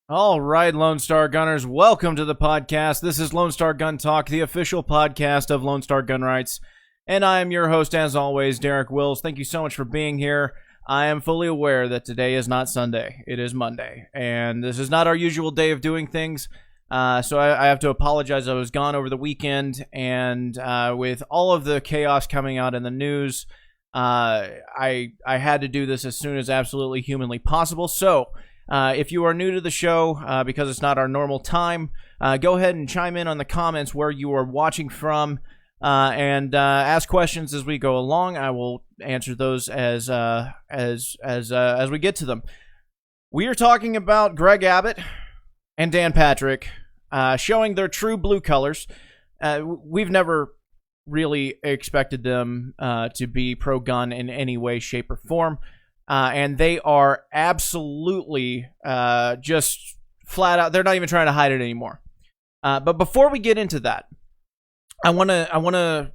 All right, Lone Star Gunners, welcome to the podcast. This is Lone Star Gun Talk, the official podcast of Lone Star Gun Rights, and I am your host, as always, Derek Wills. Thank you so much for being here. I am fully aware that today is not Sunday. It is Monday, and this is not our usual day of doing things, so I have to apologize. I was gone over the weekend, and with all of the chaos coming out in the news, I had to do this as soon as absolutely humanly possible, so if you are new to the show, because it's not our normal time, go ahead and chime in on the comments where you are watching from, and ask questions as we go along. I will answer those as we get to them. We are talking about Greg Abbott and Dan Patrick showing their true blue colors. We've never really expected them to be pro-gun in any way, shape, or form. And they are absolutely just flat out. They're not even trying to hide it anymore. But before we get into that, I want to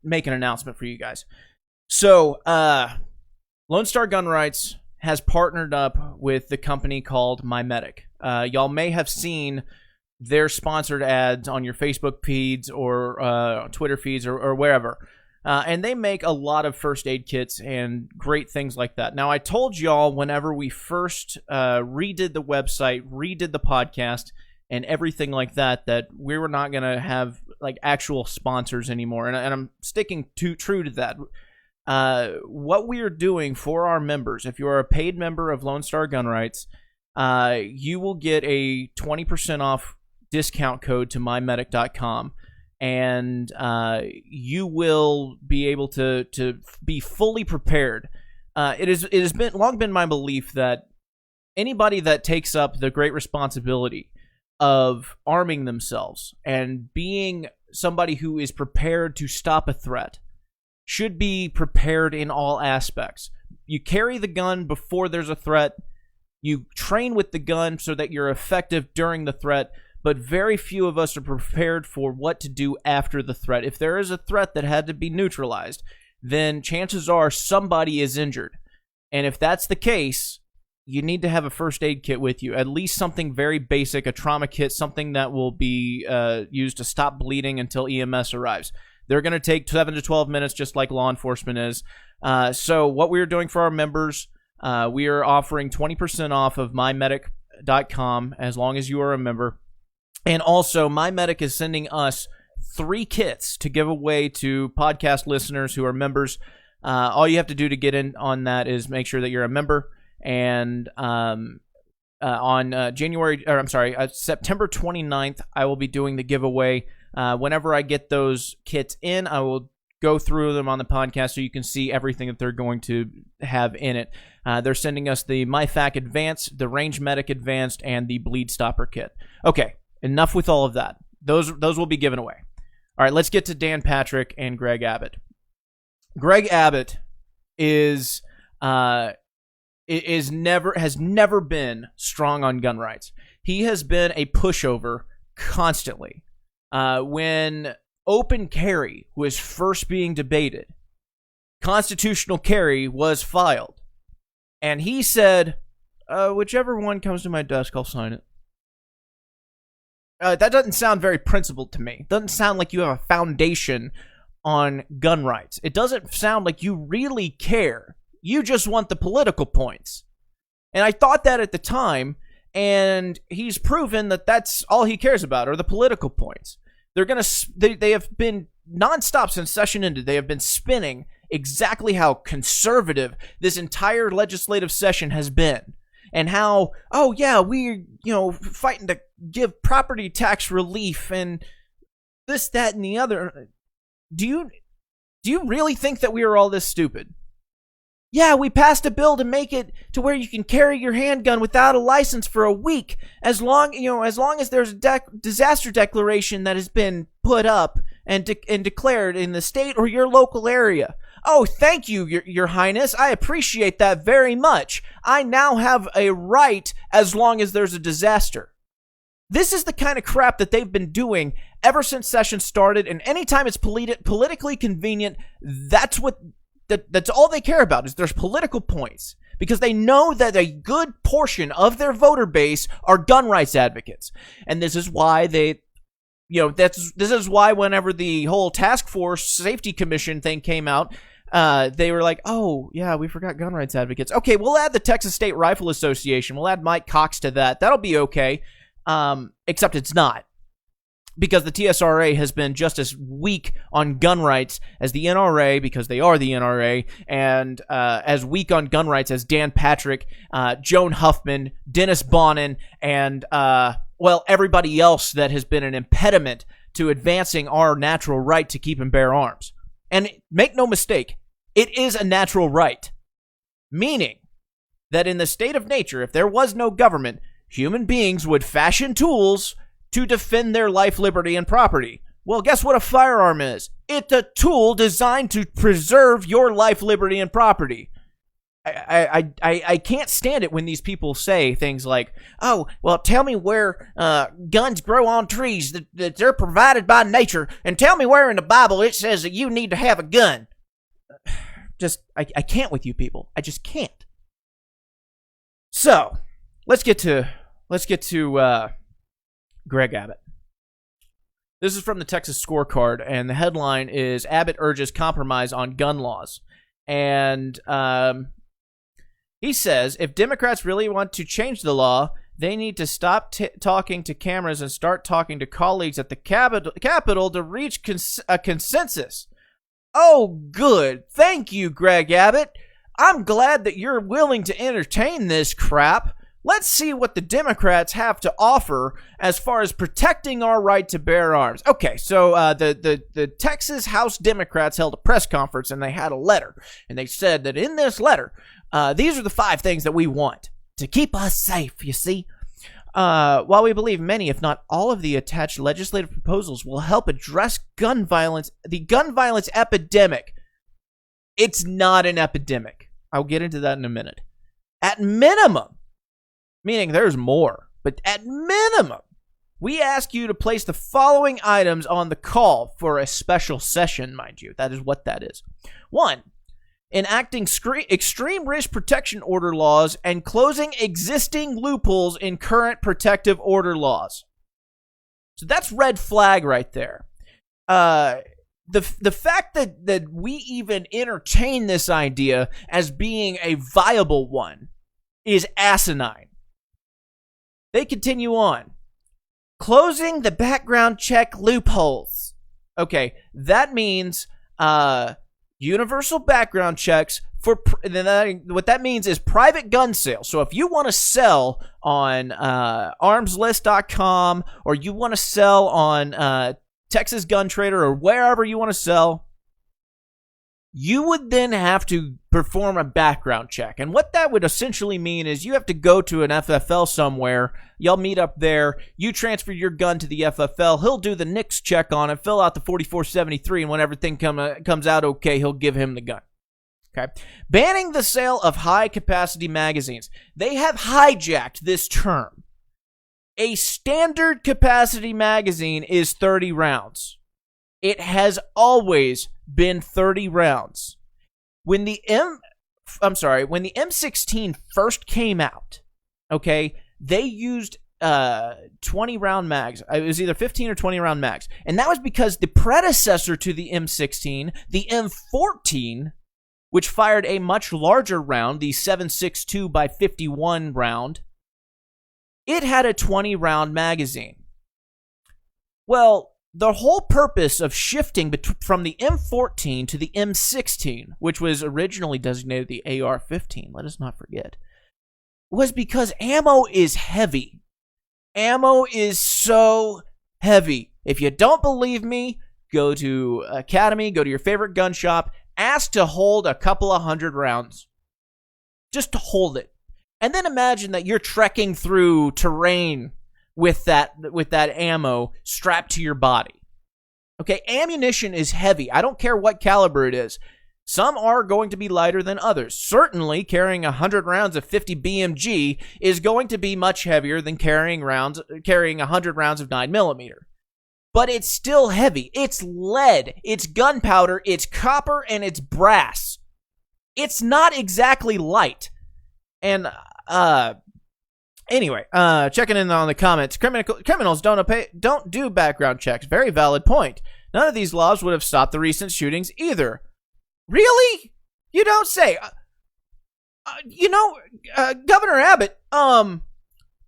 make an announcement for you guys. So, Lone Star Gun Rights has partnered up with the company called MyMedic. Y'all may have seen their sponsored ads on your Facebook feeds or Twitter feeds or wherever. And they make a lot of first aid kits and great things like that. Now, I told y'all whenever we first redid the website, redid the podcast, and everything like that, that we were not going to have like actual sponsors anymore. And I'm sticking true to that. What we are doing for our members, if you are a paid member of Lone Star Gun Rights, you will get a 20% off discount code to mymedic.com. And you will be able to be fully prepared. It has long been my belief that anybody that takes up the great responsibility of arming themselves and being somebody who is prepared to stop a threat should be prepared in all aspects. You carry the gun before there's a threat. You train with the gun so that you're effective during the threat. But very few of us are prepared for what to do after the threat. If there is a threat that had to be neutralized, then chances are somebody is injured. And if that's the case, you need to have a first aid kit with you. At least something very basic, a trauma kit, something that will be used to stop bleeding until EMS arrives. They're going to take 7 to 12 minutes, just like law enforcement is. So what we are doing for our members, we are offering 20% off of mymedic.com as long as you are a member. And also, MyMedic is sending us 3 kits to give away to podcast listeners who are members. All you have to do to get in on that is make sure that you're a member. And on September 29th, I will be doing the giveaway. Whenever I get those kits in, I will go through them on the podcast so you can see everything that they're going to have in it. They're sending us the MyFac Advanced, the Range Medic Advanced, and the Bleed Stopper kit. Okay. Enough with all of that. Those will be given away. All right, let's get to Dan Patrick and Greg Abbott. Greg Abbott has never been strong on gun rights. He has been a pushover constantly. When open carry was first being debated, constitutional carry was filed, and he said, whichever one comes to my desk, I'll sign it. That doesn't sound very principled to me. Doesn't sound like you have a foundation on gun rights. It doesn't sound like you really care. You just want the political points. And I thought that at the time, and he's proven that that's all he cares about are the political points. They have been nonstop since session ended. They have been spinning exactly how conservative this entire legislative session has been. And how, oh yeah, we're, fighting to give property tax relief and this, that, and the other. Do you really think that we are all this stupid? Yeah, we passed a bill to make it to where you can carry your handgun without a license for a week, as long as there's a disaster declaration that has been put up and declared in the state or your local area. Oh, thank you, Your Highness. I appreciate that very much. I now have a right as long as there's a disaster. This is the kind of crap that they've been doing ever since session started, and anytime it's politically convenient, that's all they care about is there's political points. because they know that a good portion of their voter base are gun rights advocates. And this is why this is why whenever the whole task force safety commission thing came out, they were like, oh, yeah, we forgot gun rights advocates. Okay, we'll add the Texas State Rifle Association. We'll add Mike Cox to that. That'll be okay. Except it's not. Because the TSRA has been just as weak on gun rights as the NRA, because they are the NRA, and as weak on gun rights as Dan Patrick, Joan Huffman, Dennis Bonnen, and, everybody else that has been an impediment to advancing our natural right to keep and bear arms. And make no mistake, it is a natural right. Meaning that in the state of nature, if there was no government, human beings would fashion tools to defend their life, liberty, and property. Well, guess what a firearm is? It's a tool designed to preserve your life, liberty, and property. I can't stand it when these people say things like, oh, well, tell me where guns grow on trees, that they're provided by nature, and tell me where in the Bible it says that you need to have a gun. I can't with you people. I just can't. So, let's get to Greg Abbott. This is from the Texas Scorecard, and the headline is Abbott urges compromise on gun laws. And he says, if Democrats really want to change the law, they need to stop talking to cameras and start talking to colleagues at the Capitol to reach a consensus. Oh, good. Thank you, Greg Abbott. I'm glad that you're willing to entertain this crap. Let's see what the Democrats have to offer as far as protecting our right to bear arms. Okay, so the Texas House Democrats held a press conference, and they had a letter. And they said that in this letter, these are the 5 things that we want to keep us safe, you see. While we believe many, if not all, of the attached legislative proposals will help address the gun violence epidemic, it's not an epidemic. I'll get into that in a minute. At minimum, meaning there's more, but at minimum, we ask you to place the following items on the call for a special session, mind you. That is what that is. 1, enacting extreme risk protection order laws and closing existing loopholes in current protective order laws. So that's red flag right there. The fact that we even entertain this idea as being a viable one is asinine. They continue on. Closing the background check loopholes. Okay, that means universal background checks for what that means is private gun sales. So if you want to sell on armslist.com, or you want to sell on Texas Gun Trader, or wherever you want to sell, you would then have to perform a background check. And what that would essentially mean is you have to go to an FFL somewhere. Y'all meet up there. You transfer your gun to the FFL. He'll do the NICS check on it, fill out the 4473, and when everything comes out okay, he'll give him the gun. Okay. Banning the sale of high-capacity magazines. They have hijacked this term. A standard capacity magazine is 30 rounds. It has always been 30 rounds. When the M16 first came out, okay, they used 20 round mags. It was either 15 or 20 round mags. And that was because the predecessor to the M16, the M14, which fired a much larger round, the 7.62 by 51 round, it had a 20 round magazine. Well, the whole purpose of shifting from the M14 to the M16, which was originally designated the AR-15, let us not forget, was because ammo is heavy. Ammo is so heavy. If you don't believe me, go to Academy, go to your favorite gun shop, ask to hold a couple of 100 rounds. Just to hold it. And then imagine that you're trekking through terrain with that ammo strapped to your body. Okay, ammunition is heavy. I don't care what caliber it is. Some are going to be lighter than others. Certainly, carrying 100 rounds of 50 BMG is going to be much heavier than carrying 100 rounds of 9mm. But it's still heavy. It's lead, it's gunpowder, it's copper, and it's brass. It's not exactly light. And anyway, checking in on the comments. Criminals don't do background checks. Very valid point. None of these laws would have stopped the recent shootings either. Really? You don't say. Governor Abbott, I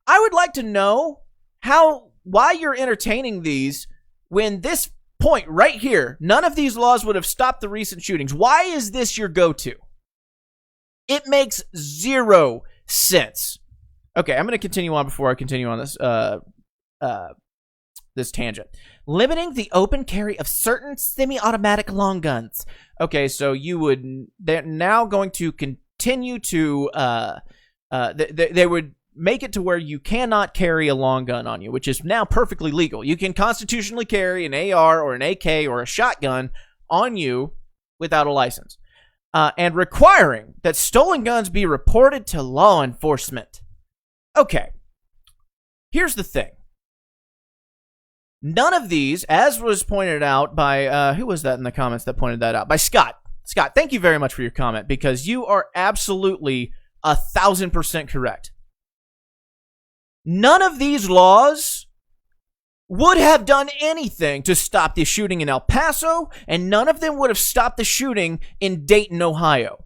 would like to know why you're entertaining these when this point right here, none of these laws would have stopped the recent shootings. Why is this your go-to? It makes zero sense. Okay, I'm going to continue on before I continue on this tangent. Limiting the open carry of certain semi-automatic long guns. Okay, so they're now going to continue to, they would make it to where you cannot carry a long gun on you, which is now perfectly legal. You can constitutionally carry an AR or an AK or a shotgun on you without a license. And requiring that stolen guns be reported to law enforcement. Okay, here's the thing. None of these, as was pointed out by, who was that in the comments that pointed that out? By Scott. Scott, thank you very much for your comment, because you are absolutely 1,000% correct. None of these laws would have done anything to stop the shooting in El Paso, and none of them would have stopped the shooting in Dayton, Ohio.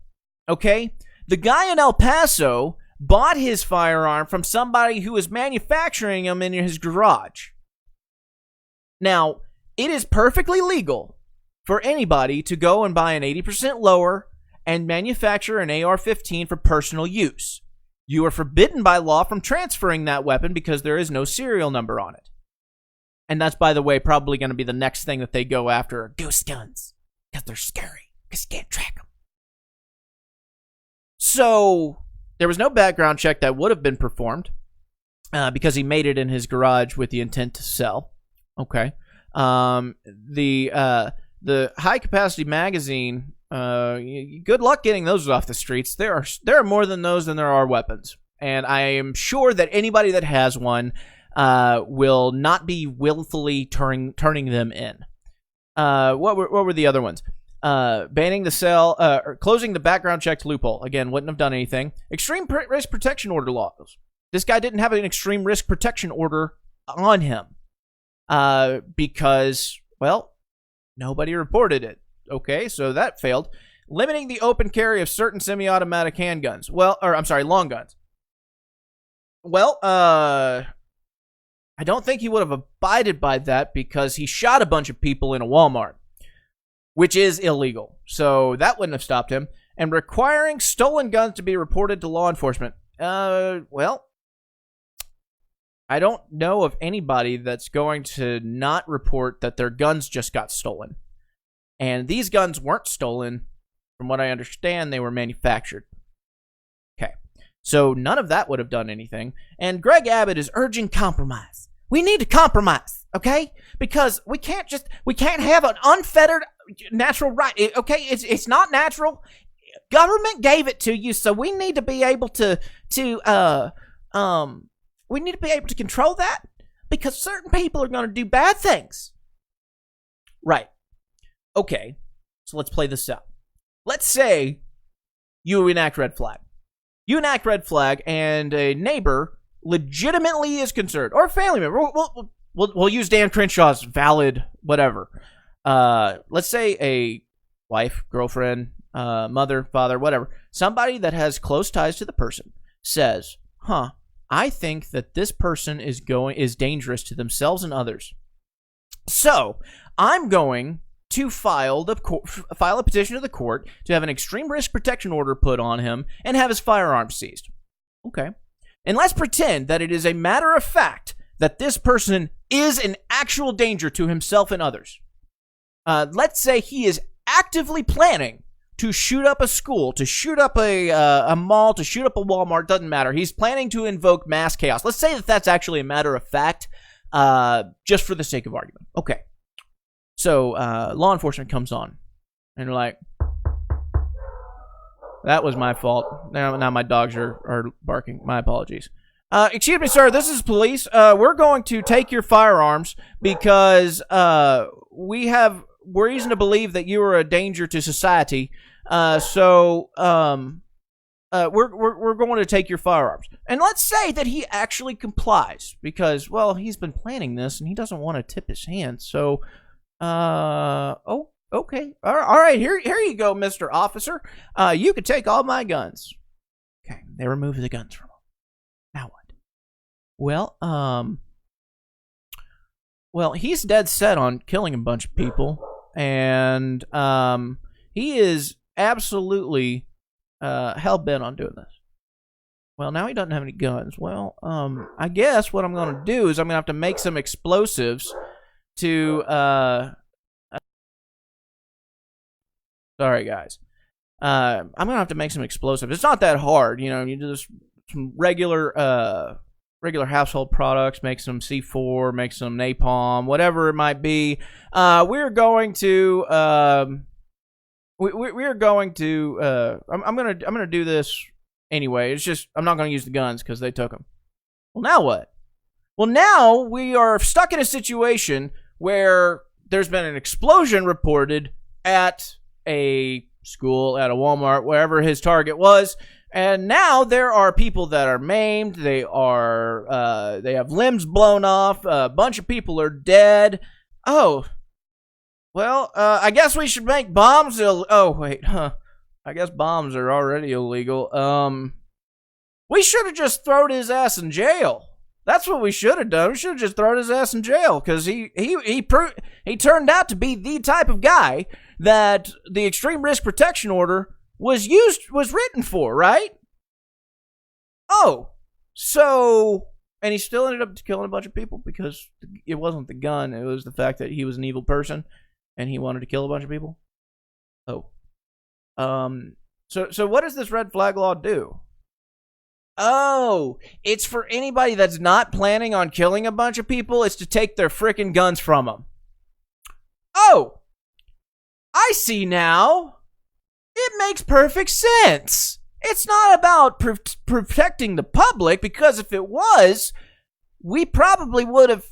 Okay? The guy in El Paso bought his firearm from somebody who was manufacturing them in his garage. Now, it is perfectly legal for anybody to go and buy an 80% lower and manufacture an AR-15 for personal use. You are forbidden by law from transferring that weapon because there is no serial number on it. And that's, by the way, probably going to be the next thing that they go after are ghost guns, because they're scary, because you can't track them. So, there was no background check that would have been performed because he made it in his garage with the intent to sell. Okay. The high-capacity magazine, good luck getting those off the streets. There are more than those than there are weapons. And I am sure that anybody that has one will not be willfully turning them in. What were the other ones? Banning the sale, or closing the background check loophole. Again, wouldn't have done anything. Extreme risk protection order laws. This guy didn't have an extreme risk protection order on him because, well, nobody reported it. Okay, so that failed. Limiting the open carry of certain semi-automatic handguns. Long guns. Well, I don't think he would have abided by that because he shot a bunch of people in a Walmart, which is illegal. So that wouldn't have stopped him. And requiring stolen guns to be reported to law enforcement. Well, I don't know of anybody that's going to not report that their guns just got stolen. And these guns weren't stolen. From what I understand, they were manufactured. Okay. So none of that would have done anything. And Greg Abbott is urging compromise. We need to compromise, okay? Because we can't have an unfettered natural right. Okay, it's not natural. Government gave it to you, so we need to be able to control that because certain people are going to do bad things. Right. Okay. So let's play this out. Let's say you enact red flag. You enact red flag and a neighbor legitimately is concerned, or a family member. We'll use Dan Crenshaw's valid whatever. Let's say a wife, girlfriend, mother, father, whatever. Somebody that has close ties to the person says, I think that this person is dangerous to themselves and others. So I'm going to file a petition to the court to have an extreme risk protection order put on him and have his firearms seized. Okay. And let's pretend that it is a matter of fact that this person is in actual danger to himself and others. Let's say he is actively planning to shoot up a school, to shoot up a mall, to shoot up a Walmart, doesn't matter. He's planning to invoke mass chaos. Let's say that that's actually a matter of fact, just for the sake of argument. Okay. So law enforcement comes on, and they're like, that was my fault. Now my dogs are barking. My apologies. Excuse me, sir. This is police. We're going to take your firearms because we have reason to believe that you are a danger to society. So we're going to take your firearms. And let's say that he actually complies because, well, he's been planning this and he doesn't want to tip his hand. So, oh, okay. All right, here you go, Mr. Officer. You can take all my guns. Okay, they remove the guns from him. Now what? Well, he's dead set on killing a bunch of people, and he is absolutely hell-bent on doing this. Well, now he doesn't have any guns. Well, I guess what I'm going to do is I'm going to have to make some explosives to... Sorry, guys. I'm going to have to make some explosives. It's not that hard. You know, you do this, some regular household products, make some C4, make some napalm, whatever it might be. We're going to... We're going to. I'm gonna do this anyway. It's just I'm not gonna use the guns because they took them. Well, now what? Well, now we are stuck in a situation where there's been an explosion reported at a school, at a Walmart, wherever his target was, and now there are people that are maimed. They have limbs blown off. A bunch of people are dead. Oh. Well, I guess we should make bombs oh, wait, I guess bombs are already illegal. We should have just thrown his ass in jail. That's what we should have done. We should have just thrown his ass in jail because he turned out to be the type of guy that the Extreme Risk Protection Order was written for, right? Oh, so... And he still ended up killing a bunch of people because it wasn't the gun. It was the fact that he was an evil person. And he wanted to kill a bunch of people? Oh. So what does this red flag law do? Oh, it's for anybody that's not planning on killing a bunch of people. It's to take their frickin' guns from them. Oh, I see now. It makes perfect sense. It's not about protecting the public, because if it was, we probably would have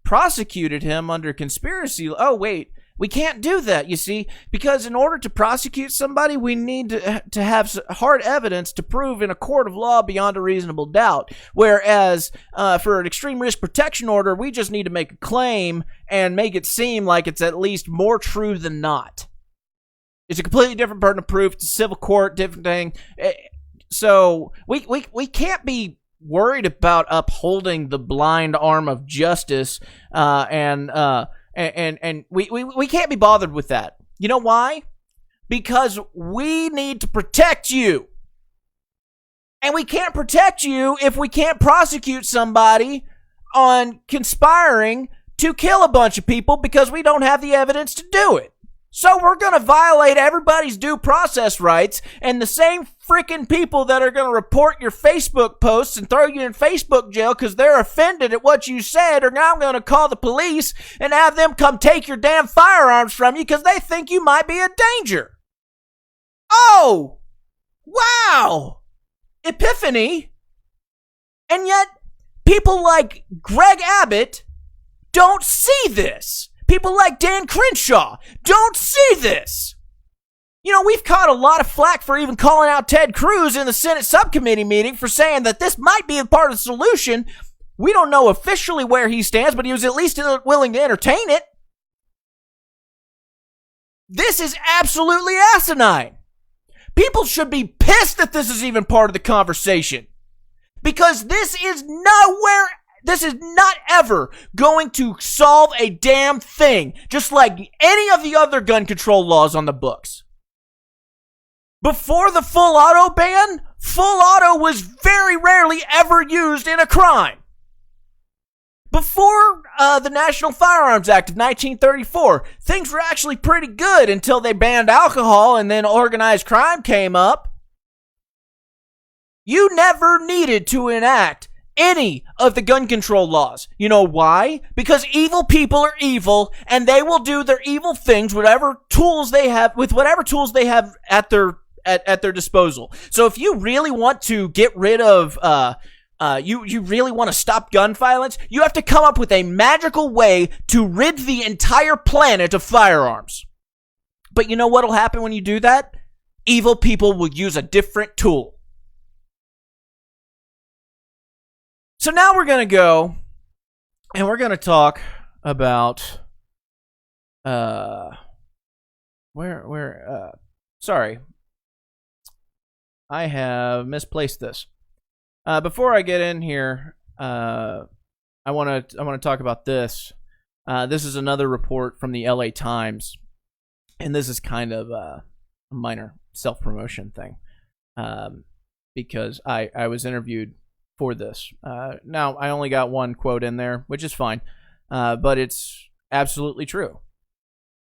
prosecuted him under conspiracy. Oh, wait. We can't do that, you see, because in order to prosecute somebody, we need to have hard evidence to prove in a court of law beyond a reasonable doubt. Whereas for an extreme risk protection order, we just need to make a claim and make it seem like it's at least more true than not. It's a completely different burden of proof. It's a civil court, different thing. So we can't be worried about upholding the blind arm of justice and we can't be bothered with that. You know why? Because we need to protect you. And we can't protect you if we can't prosecute somebody on conspiring to kill a bunch of people because we don't have the evidence to do it. So we're going to violate everybody's due process rights, and the same freaking people that are going to report your Facebook posts and throw you in Facebook jail because they're offended at what you said are now going to call the police and have them come take your damn firearms from you because they think you might be a danger. Oh, wow. Epiphany. And yet, people like Greg Abbott don't see this. People like Dan Crenshaw don't see this. You know, we've caught a lot of flack for even calling out Ted Cruz in the Senate subcommittee meeting for saying that this might be a part of the solution. We don't know officially where he stands, but he was at least willing to entertain it. This is absolutely asinine. People should be pissed that this is even part of the conversation. Because this is not ever going to solve a damn thing, just like any of the other gun control laws on the books. Before the full auto ban, full auto was very rarely ever used in a crime. Before the National Firearms Act of 1934, things were actually pretty good until they banned alcohol and then organized crime came up. You never needed to enact any of the gun control laws. You know why? Because evil people are evil, and they will do their evil things with whatever tools they have at their disposal. So if you really want to get rid of you really want to stop gun violence, you have to come up with a magical way to rid the entire planet of firearms. But you know what'll happen when you do that? Evil people will use a different tool. So now we're going to go and we're going to talk about sorry. I have misplaced this. Before I get in here, I want to talk about this. This is another report from the LA Times, and this is kind of a minor self-promotion thing, because I was interviewed for this. Now, I only got one quote in there, which is fine, but it's absolutely true.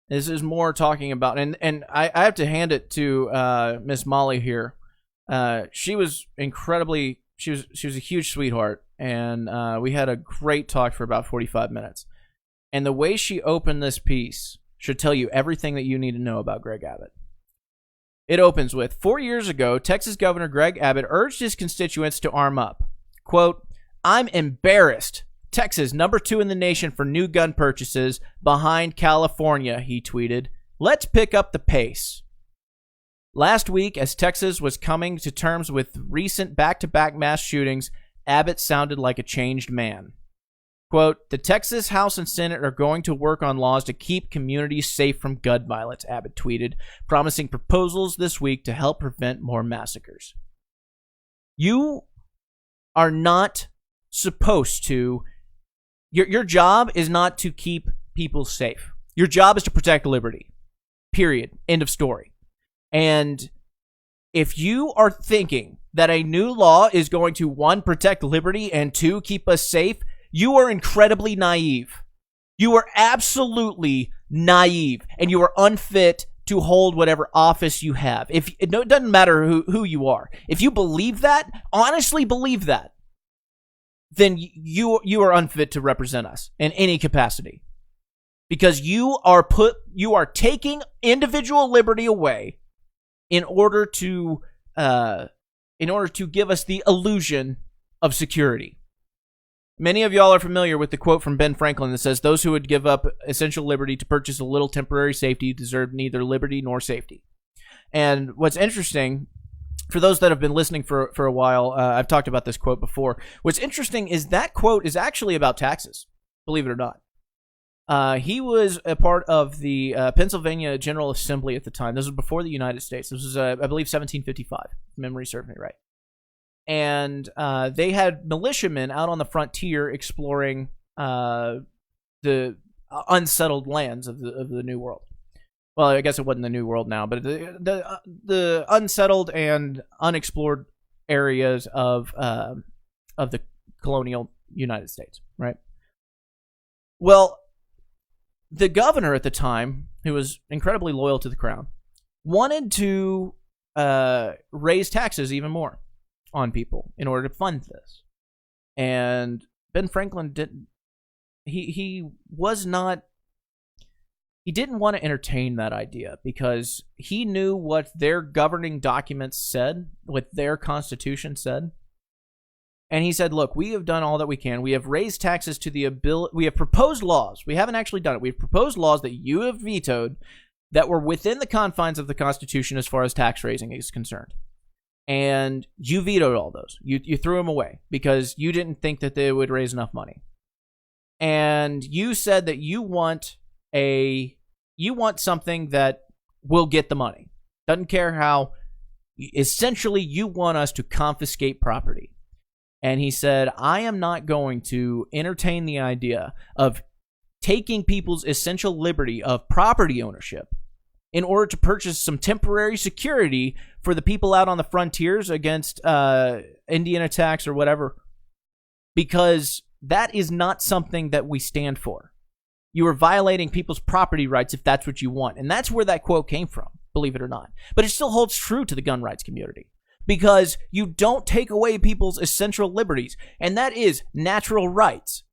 This is more talking about, and I have to hand it to Miss Molly here. She was incredibly, she was a huge sweetheart, and we had a great talk for about 45 minutes. And the way she opened this piece should tell you everything that you need to know about Greg Abbott. It opens with, 4 years ago, Texas Governor Greg Abbott urged his constituents to arm up. Quote, "I'm embarrassed. Texas, number 2 in the nation for new gun purchases, behind California," he tweeted. "Let's pick up the pace." Last week, as Texas was coming to terms with recent back-to-back mass shootings, Abbott sounded like a changed man. Quote, "The Texas House and Senate are going to work on laws to keep communities safe from gun violence," Abbott tweeted, promising proposals this week to help prevent more massacres. You are not supposed to... Your job is not to keep people safe. Your job is to protect liberty. Period. End of story. And if you are thinking that a new law is going to, 1, protect liberty, and 2, keep us safe, you are incredibly naive. You are absolutely naive, and you are unfit to hold whatever office you have. It doesn't matter who you are. If you believe that, honestly believe that, then you are unfit to represent us in any capacity, because you are taking individual liberty away in order to give us the illusion of security. Many of y'all are familiar with the quote from Ben Franklin that says, "Those who would give up essential liberty to purchase a little temporary safety deserve neither liberty nor safety." And what's interesting, for those that have been listening for a while, I've talked about this quote before. What's interesting is that quote is actually about taxes, believe it or not. He was a part of the Pennsylvania General Assembly at the time. This was before the United States. This was, I believe, 1755, if memory serves me right. And they had militiamen out on the frontier exploring the unsettled lands of the New World. Well, I guess it wasn't the New World now, but the unsettled and unexplored areas of the colonial United States, right? Well, the governor at the time, who was incredibly loyal to the crown, wanted to raise taxes even more on people in order to fund this. And Ben Franklin didn't. He didn't want to entertain that idea, because he knew what their governing documents said, what their constitution said. And he said, look, we have done all that we can. We have raised taxes to the ability. We have proposed laws. We haven't actually done it. We've proposed laws that you have vetoed that were within the confines of the Constitution as far as tax raising is concerned. And you vetoed all those. You threw them away because you didn't think that they would raise enough money. And you said that you want something that will get the money. Doesn't care how. Essentially, you want us to confiscate property. And he said, I am not going to entertain the idea of taking people's essential liberty of property ownership in order to purchase some temporary security for the people out on the frontiers against Indian attacks or whatever, because that is not something that we stand for. You are violating people's property rights if that's what you want. And that's where that quote came from, believe it or not. But it still holds true to the gun rights community, because you don't take away people's essential liberties, and that is natural rights.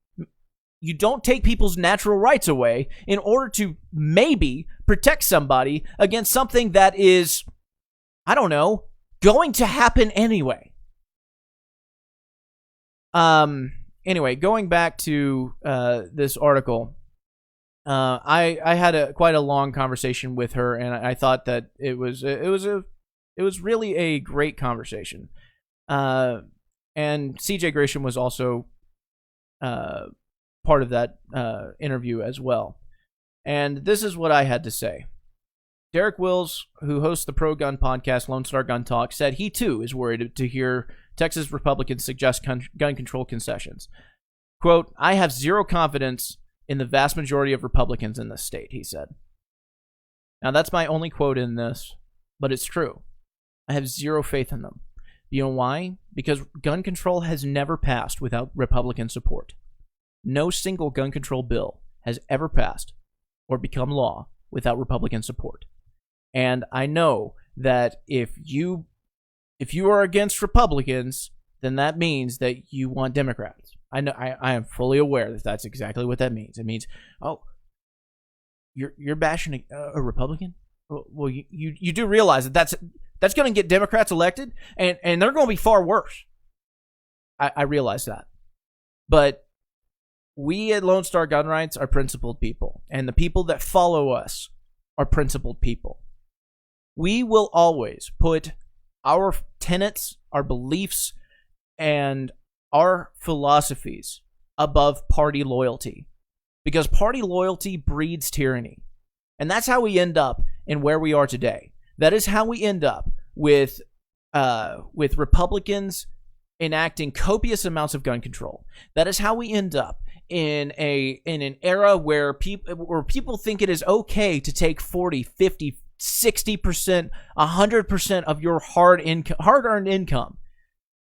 You don't take people's natural rights away in order to maybe protect somebody against something that is, I don't know, going to happen anyway. Anyway, going back to this article, I had quite a long conversation with her, and I thought that it was really a great conversation. And C.J. Gresham was also part of that interview as well. And this is what I had to say. Derek Wills, who hosts the pro-gun podcast Lone Star Gun Talk, said he too is worried to hear Texas Republicans suggest gun control concessions. Quote, I have zero confidence in the vast majority of Republicans in this state, he said. Now, that's my only quote in this, but it's true. I have zero faith in them. You know why? Because gun control has never passed without Republican support. No single gun control bill has ever passed or become law without Republican support. And I know that if you are against Republicans, then that means that you want Democrats. I know I am fully aware that that's exactly what that means. It means, oh, you're bashing a Republican? Well, you do realize that that's going to get Democrats elected, and they're going to be far worse. I realize that. But we at Lone Star Gun Rights are principled people, and the people that follow us are principled people. We will always put our tenets, our beliefs, and our philosophies above party loyalty, because party loyalty breeds tyranny. And that's how we end up in where we are today. That is how we end up with Republicans enacting copious amounts of gun control. That is how we end up in an era where people think it is okay to take 40, 50, 60%, 100% of your hard-earned income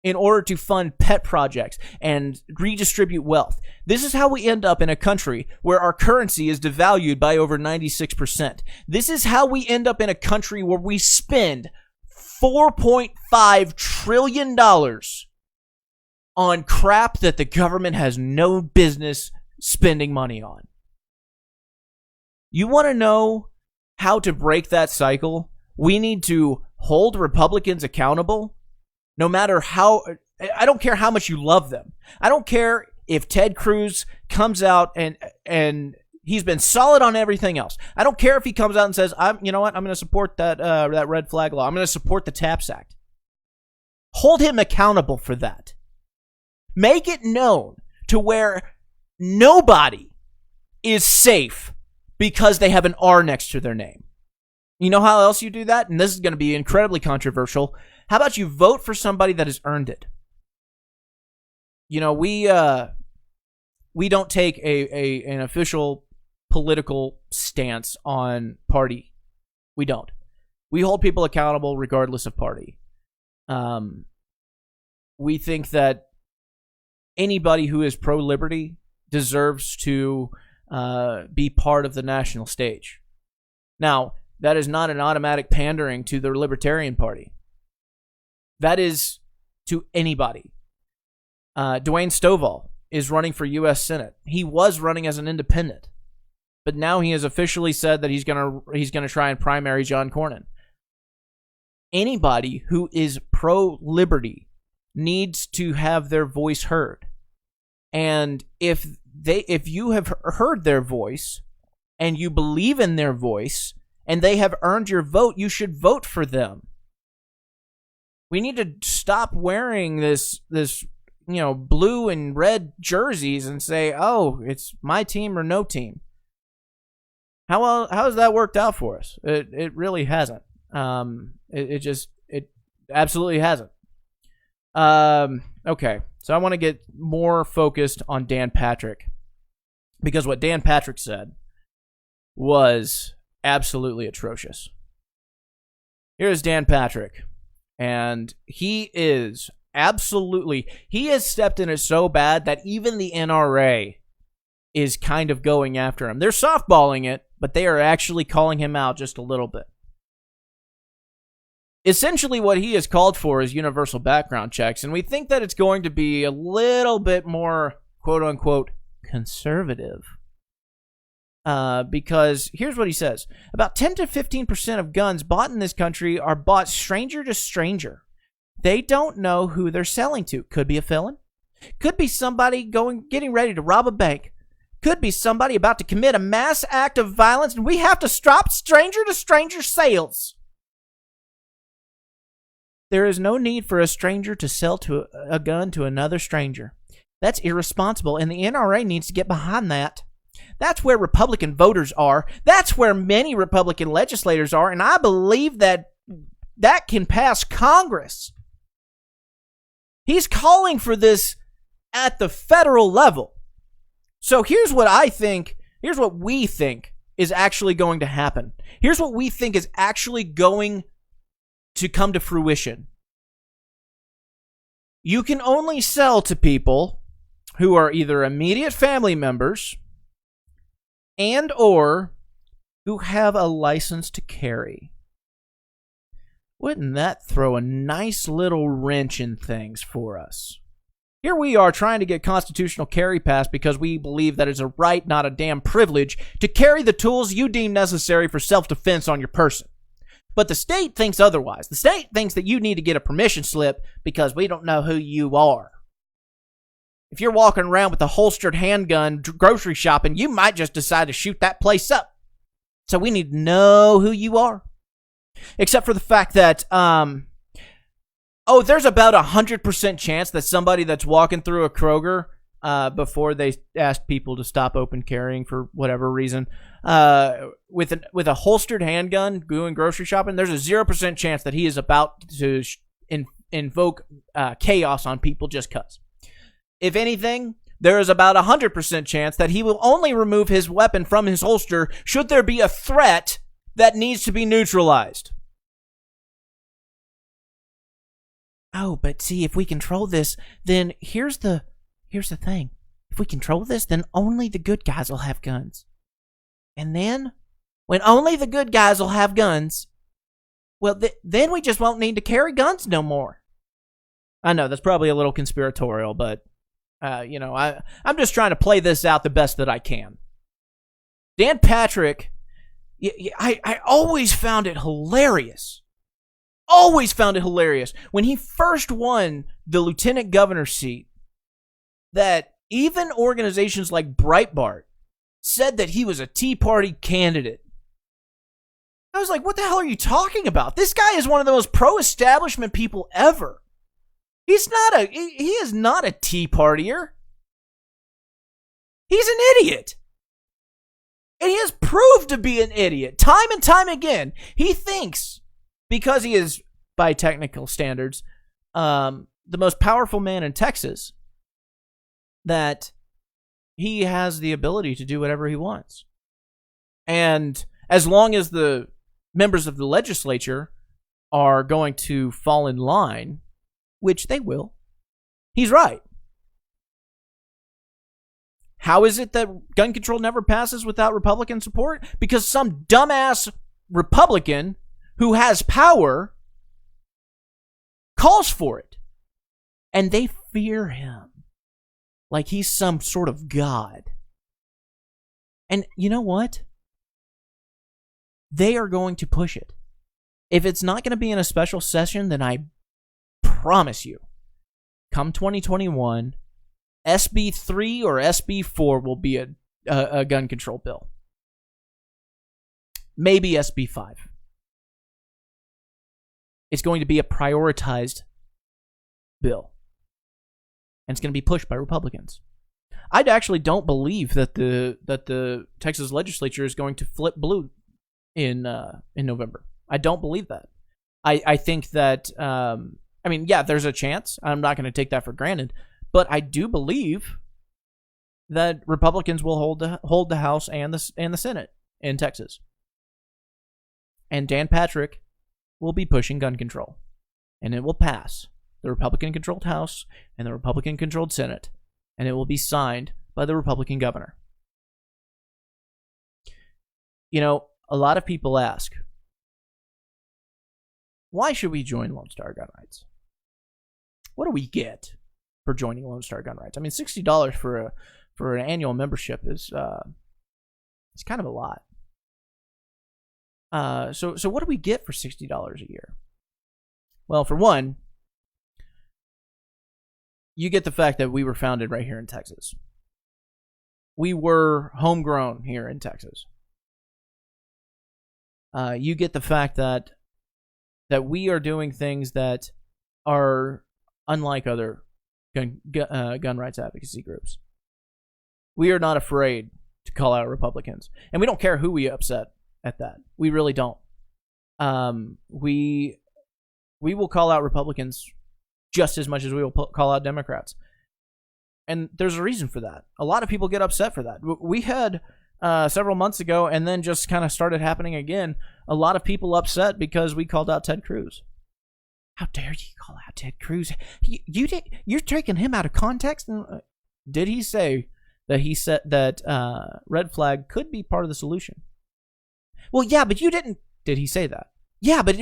in order to fund pet projects and redistribute wealth. This is how we end up in a country where our currency is devalued by over 96%. This is how we end up in a country where we spend $4.5 trillion on crap that the government has no business spending money on. You want to know how to break that cycle? We need to hold Republicans accountable. No matter how, I don't care how much you love them. I don't care if Ted Cruz comes out and he's been solid on everything else. I don't care if he comes out and says, you know what, I'm going to support that red flag law. I'm going to support the TAPS Act. Hold him accountable for that. Make it known to where nobody is safe because they have an R next to their name. You know how else you do that? And this is going to be incredibly controversial. How about you vote for somebody that has earned it? You know, we don't take an official political stance on party. We don't. We hold people accountable regardless of party. We think that anybody who is pro-liberty deserves to be part of the national stage. Now, that is not an automatic pandering to the Libertarian Party. That is to anybody. Dwayne Stovall is running for U.S. Senate. He was running as an independent, but now he has officially said that he's gonna try and primary John Cornyn. Anybody who is pro-liberty needs to have their voice heard, and if you have heard their voice and you believe in their voice and they have earned your vote, you should vote for them. We need to stop wearing this blue and red jerseys and say, oh, it's my team or no team. How has that worked out for us? It really hasn't. It absolutely hasn't. Okay, so I want to get more focused on Dan Patrick, because what Dan Patrick said was absolutely atrocious. Here's Dan Patrick, and he has stepped in it so bad that even the NRA is kind of going after him. They're softballing it, but they are actually calling him out just a little bit. Essentially, what he has called for is universal background checks, and we think that it's going to be a little bit more, quote-unquote, conservative. Because here's what he says. About 10 to 15% of guns bought in this country are bought stranger to stranger. They don't know who they're selling to. Could be a felon. Could be somebody getting ready to rob a bank. Could be somebody about to commit a mass act of violence, and we have to stop stranger to stranger sales. There is no need for a stranger to sell a gun to another stranger. That's irresponsible, and the NRA needs to get behind that. That's where Republican voters are. That's where many Republican legislators are, and I believe that can pass Congress. He's calling for this at the federal level. So here's what we think is actually going to happen. Here's what we think is actually going to come to fruition. You can only sell to people who are either immediate family members and or who have a license to carry. Wouldn't that throw a nice little wrench in things for us? Here we are trying to get constitutional carry passed because we believe that it's a right, not a damn privilege, to carry the tools you deem necessary for self-defense on your person. But the state thinks otherwise. The state thinks that you need to get a permission slip because we don't know who you are. If you're walking around with a holstered handgun grocery shopping, you might just decide to shoot that place up. So we need to know who you are. Except for the fact that, there's about 100% chance that somebody that's walking through a Kroger before they asked people to stop open carrying for whatever reason, with a holstered handgun doing grocery shopping, there's a 0% chance that he is about to invoke chaos on people just cuz. If anything, there is about 100% chance that he will only remove his weapon from his holster should there be a threat that needs to be neutralized. Oh, but see, if we control this, then here's the thing. If we control this, then only the good guys will have guns. And then, when only the good guys will have guns, well, then we just won't need to carry guns no more. I know, that's probably a little conspiratorial, but, I'm just trying to play this out the best that I can. Dan Patrick, I always found it hilarious. Always found it hilarious when he first won the lieutenant governor seat that even organizations like Breitbart said that he was a Tea Party candidate. I was like, what the hell are you talking about? This guy is one of the most pro-establishment people ever. He is not a Tea Partier. He's an idiot. And he has proved to be an idiot time and time again. He thinks, because he is, by technical standards, the most powerful man in Texas, that he has the ability to do whatever he wants. And as long as the members of the legislature are going to fall in line, which they will, he's right. How is it that gun control never passes without Republican support? Because some dumbass Republican who has power calls for it. And they fear him like he's some sort of god. And you know what? They are going to push it. If it's not going to be in a special session, then I promise you, come 2021, SB 3 or SB 4 will be a gun control bill. Maybe SB 5. It's going to be a prioritized bill. And it's going to be pushed by Republicans. I actually don't believe that the Texas legislature is going to flip blue in November. I don't believe that. I think that, there's a chance. I'm not going to take that for granted. But I do believe that Republicans will hold the House and the Senate in Texas. And Dan Patrick will be pushing gun control. And it will pass the Republican-controlled House and the Republican-controlled Senate. And it will be signed by the Republican governor. You know, a lot of people ask, why should we join Lone Star Gun Rights? What do we get for joining Lone Star Gun Rights? I mean, $60 for an annual membership is it's kind of a lot. So what do we get for $60 a year? Well, for one, you get the fact that we were founded right here in Texas. We were homegrown here in Texas. You get the fact that that we are doing things that are unlike other gun rights advocacy groups. We are not afraid to call out Republicans, and we don't care who we upset at that. We really don't. We will call out Republicans just as much as we will call out Democrats. And there's a reason for that. A lot of people get upset for that. We had several months ago, and then just kind of started happening again, a lot of people upset because we called out Ted Cruz. How dare you call out Ted Cruz? You're taking him out of context. Did he say that he said that red flag could be part of the solution? Well, yeah, but you didn't. Did he say that? Yeah, but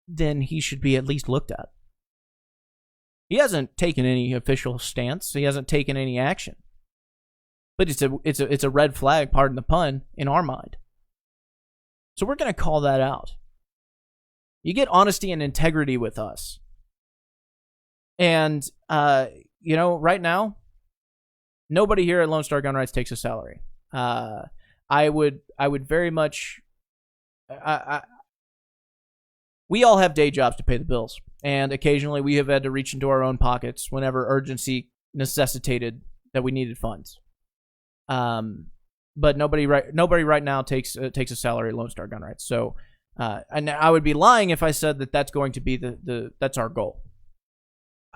then he should be at least looked at. He hasn't taken any official stance. He hasn't taken any action. But it's a red flag, pardon the pun, in our mind. So we're going to call that out. You get honesty and integrity with us. And right now, nobody here at Lone Star Gun Rights takes a salary. I would very much. We all have day jobs to pay the bills, and occasionally we have had to reach into our own pockets whenever urgency necessitated that we needed funds. But nobody right now takes a salary at Lone Star Gun Rights. So, and I would be lying if I said that that's going to be that's our goal.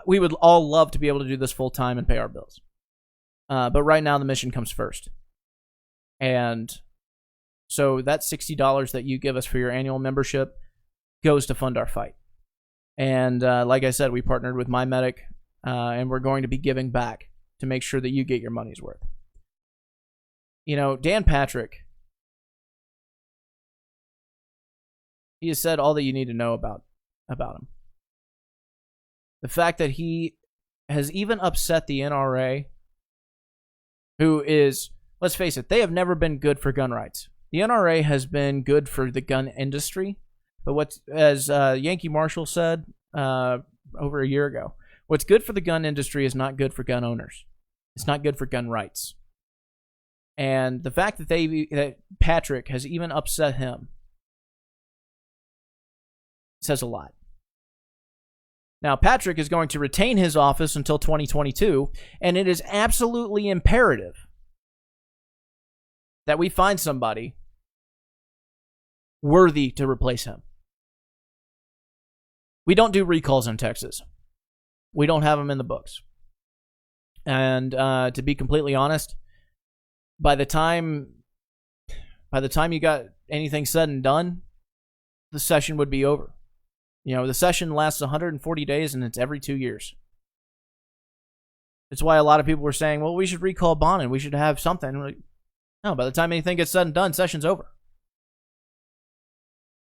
We would all love to be able to do this full time and pay our bills. But right now the mission comes first. And so that $60 that you give us for your annual membership goes to fund our fight. And like I said, we partnered with My Medic, and we're going to be giving back to make sure that you get your money's worth. Dan Patrick, he has said all that you need to know about him. The fact that he has even upset the NRA, who is, let's face it, they have never been good for gun rights. The NRA has been good for the gun industry, but as Yankee Marshall said over a year ago, what's good for the gun industry is not good for gun owners. It's not good for gun rights. And the fact that Patrick has even upset him says a lot. Now, Patrick is going to retain his office until 2022, and it is absolutely imperative that we find somebody worthy to replace him. We don't do recalls in Texas. We don't have them in the books. And to be completely honest, by the time you got anything said and done, the session would be over. The session lasts 140 days, and it's every 2 years. It's why a lot of people were saying, well, we should recall Bonin. We should have something. Like, no, by the time anything gets said and done, session's over.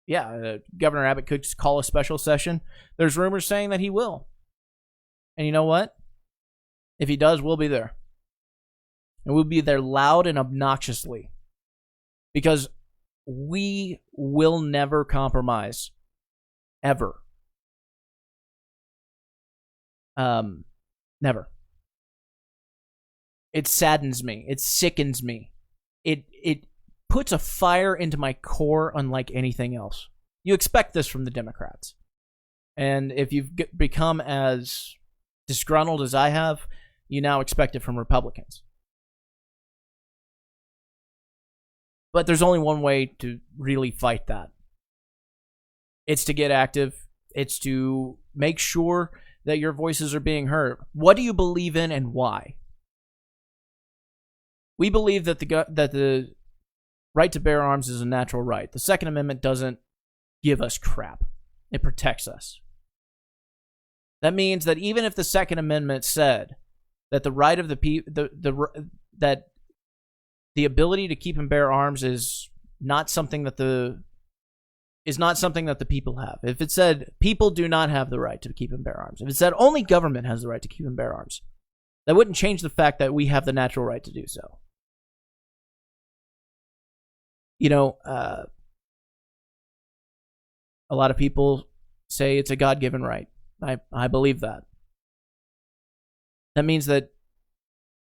Yeah, Governor Abbott could call a special session. There's rumors saying that he will. And you know what? If he does, we'll be there. And we'll be there loud and obnoxiously. Because we will never compromise. Ever. Never. It saddens me. It sickens me. It puts a fire into my core unlike anything else. You expect this from the Democrats. And if you've become as disgruntled as I have, you now expect it from Republicans. But there's only one way to really fight that. It's to get active. It's to make sure that your voices are being heard. What do you believe in and why? We believe that the right to bear arms is a natural right. The Second Amendment doesn't give us crap. It protects us. That means that even if the Second Amendment said that the right of that the ability to keep and bear arms is not something that the people have. If it said people do not have the right to keep and bear arms, if it said only government has the right to keep and bear arms, that wouldn't change the fact that we have the natural right to do so. A lot of people say it's a God-given right. I believe that. That means that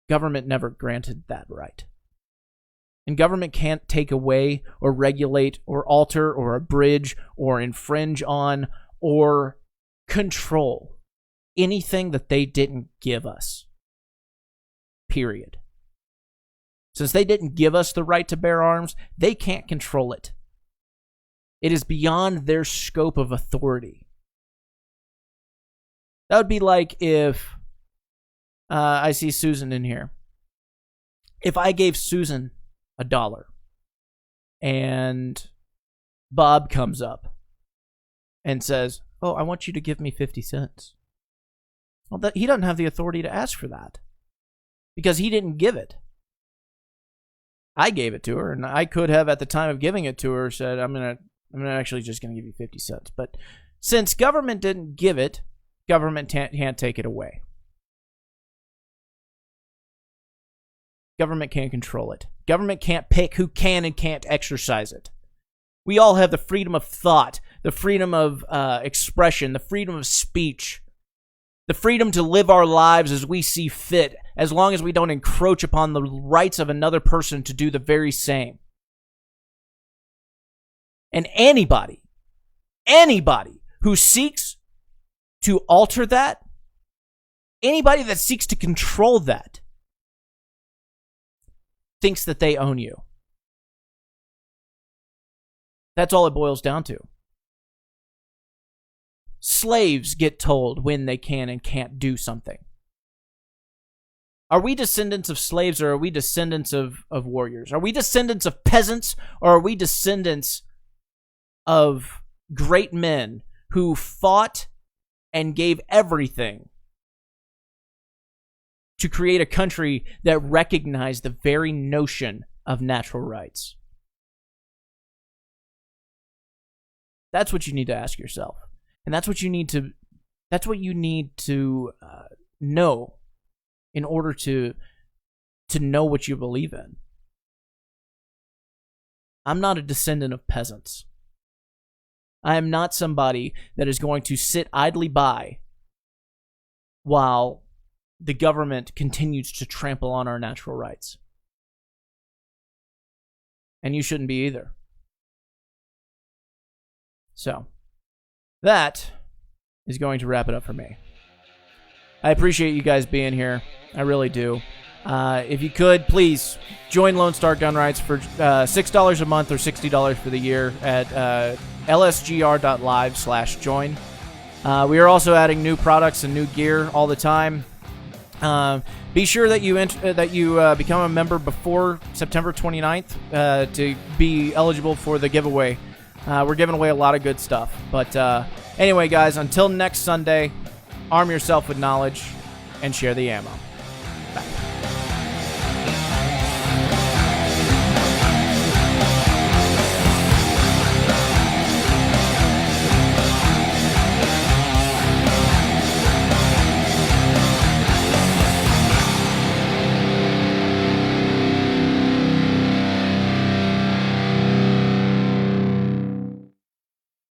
government never granted that right. And government can't take away or regulate or alter or abridge or infringe on or control anything that they didn't give us. Period. Since they didn't give us the right to bear arms, they can't control it. It is beyond their scope of authority. That would be like if I see Susan in here. If I gave Susan $1 and Bob comes up and says, "Oh, I want you to give me 50 cents." Well, he doesn't have the authority to ask for that because he didn't give it. I gave it to her, and I could have, at the time of giving it to her, said, I'm actually just going to give you 50 cents. But since government didn't give it, government can't take it away. Government can't control it. Government can't pick who can and can't exercise it. We all have the freedom of thought, the freedom of expression, the freedom of speech, the freedom to live our lives as we see fit, as long as we don't encroach upon the rights of another person to do the very same. And anybody who seeks to alter that, anybody that seeks to control that, thinks that they own you. That's all it boils down to. Slaves get told when they can and can't do something. Are we descendants of slaves, or are we descendants of warriors? Are we descendants of peasants, or are we descendants of great men who fought and gave everything to create a country that recognized the very notion of natural rights? That's what you need to ask yourself. And that's what you need to know in order to know what you believe in. I'm not a descendant of peasants. I am not somebody that is going to sit idly by while the government continues to trample on our natural rights. And you shouldn't be either. So, that is going to wrap it up for me. I appreciate you guys being here. I really do. If you could, please join Lone Star Gun Rights for $6 a month or $60 for the year at lsgr.live/join. We are also adding new products and new gear all the time. Be sure that you become a member before September 29th to be eligible for the giveaway. We're giving away a lot of good stuff. But anyway, guys, until next Sunday, arm yourself with knowledge and share the ammo.